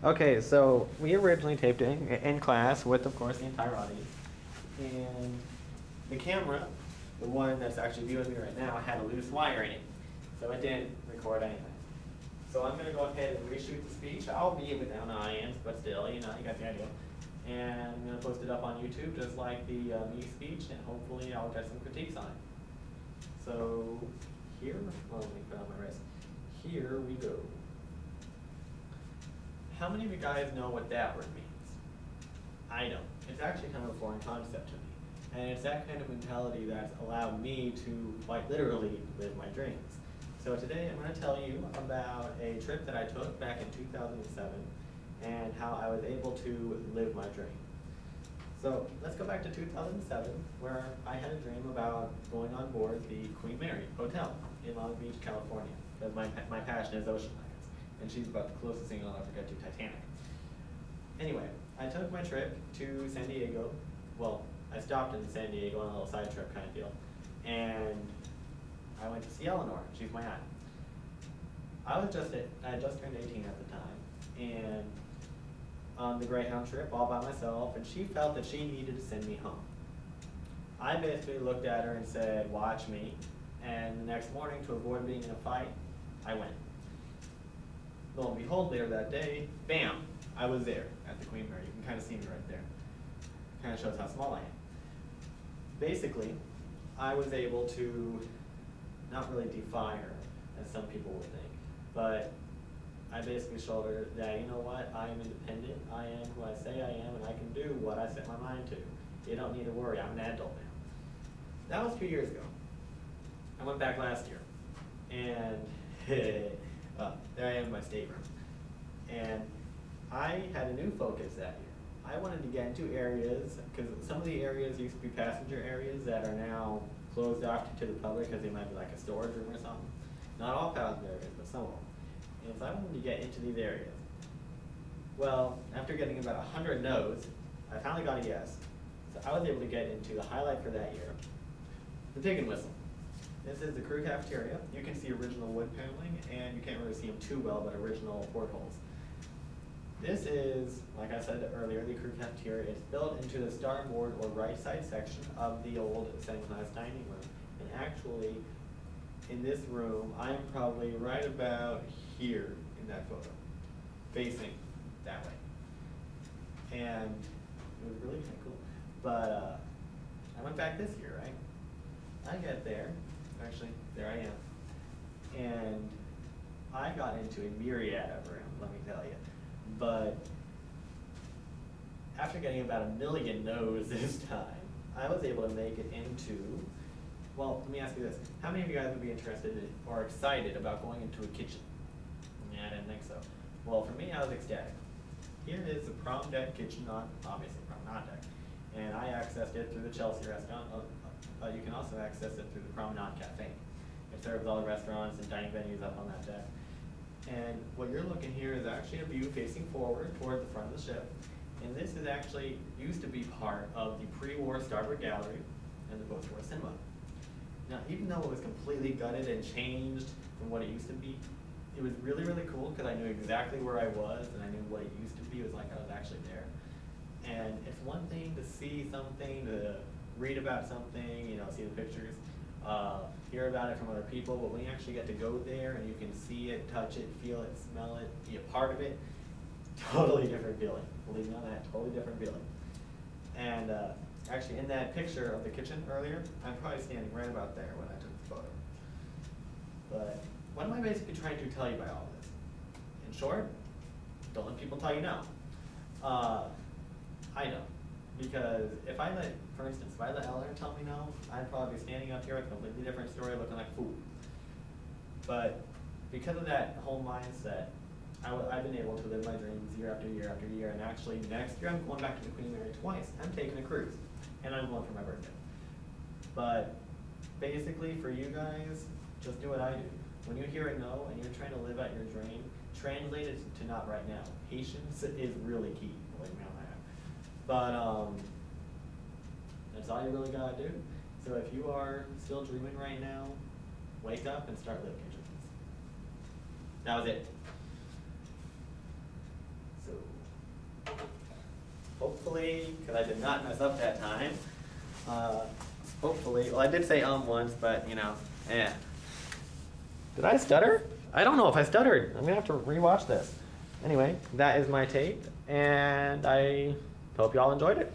Okay, so we originally taped it in class with, of course, the entire audience. And the camera, the one that's actually viewing me right now, had a loose wire in it. So it didn't record anything. So I'm going to go ahead and reshoot the speech. I'll be without an audience, but still, you got the idea. And I'm going to post it up on YouTube just like the me speech, and hopefully I'll get some critiques on it. So here, well, let me put on my wrist. Here we go. How many of you guys know what that word means? I don't. It's actually kind of a foreign concept to me. And it's that kind of mentality that's allowed me to quite literally live my dreams. So today I'm going to tell you about a trip that I took back in 2007 and how I was able to live my dream. So let's go back to 2007, where I had a dream about going on board the Queen Mary Hotel in Long Beach, California, because my passion is ocean liners, and she's about the closest thing I'll ever get to Titanic. Anyway, I took my trip to San Diego. Well, I stopped in San Diego on a little side trip kind of deal, and I went to see Eleanor. She's my aunt. I had just turned 18 at the time, and on the Greyhound trip all by myself, and she felt that she needed to send me home. I basically looked at her and said, "Watch me," and the next morning, to avoid being in a fight, I went. Lo and behold, later that day, bam, I was there at the Queen Mary. You can kind of see me right there. Kind of shows how small I am. Basically, I was able to not really defy her, as some people would think, but I basically showed her that, you know what, I am independent, I am who I say I am, and I can do what I set my mind to. You don't need to worry, I'm an adult now. That was 2 years ago. I went back last year, and there I am in my stateroom. And I had a new focus that year. I wanted to get into areas, because some of the areas used to be passenger areas that are now closed off to the public because they might be like a storage room or something. Not all passenger areas, but some of them. And so I wanted to get into these areas. Well, after getting about 100 no's, I finally got a yes. So I was able to get into the highlight for that year, the Pig and Whistle. This is the crew cafeteria. You can see original wood paneling, and you can't really see them too well, but original portholes. This is, like I said earlier, the crew cafeteria. It's built into the starboard or right side section of the old second class dining room. And actually, in this room, I'm probably right about here in that photo, facing that way. And it was really kind of cool. But I went back this year, right? I get there, actually, there I am. And I got into a myriad of rooms, let me tell you. But after getting about 1 million no's this time, I was able to make it into, well, let me ask you this. How many of you guys would be interested in or excited about going into a kitchen? Yeah, I didn't think so. Well, for me, I was ecstatic. Here is the prom deck kitchen, obviously promenade deck. And I accessed it through the Chelsea restaurant. You can also access it through the Promenade Cafe. It serves all the restaurants and dining venues up on that deck. And what you're looking here is actually a view facing forward toward the front of the ship. And this is actually used to be part of the pre-war starboard gallery and the post-war cinema. Now, even though it was completely gutted and changed from what it used to be, it was really, really cool because I knew exactly where I was and I knew what it used to be. It was like I was actually there. And it's one thing to see something, to read about something, see the pictures, hear about it from other people, but when you actually get to go there and you can see it, touch it, feel it, smell it, be a part of it, totally different feeling. Believe me on that, totally different feeling. And actually in that picture of the kitchen earlier, I'm probably standing right about there when I took the photo. But what am I basically trying to tell you by all this? In short, don't let people tell you no. I know. Because if I let, for instance, if I let Eleanor tell me no, I'd probably be standing up here with a completely different story looking like a fool. But because of that whole mindset, I've been able to live my dreams year after year after year. And actually, next year I'm going back to the Queen Mary twice. I'm taking a cruise. And I'm going for my birthday. But basically, for you guys, just do what I do. When you hear a no and you're trying to live out your dream, translate it to not right now. Patience is really key, believe me on that. But that's all you really gotta do. So if you are still dreaming right now, wake up and start living your dreams. That was it. So hopefully, because I did not mess up that time, hopefully, well, I did say once, but you know, eh. Did I stutter? I don't know if I stuttered. I'm gonna have to rewatch this. Anyway, that is my tape, and I hope you all enjoyed it.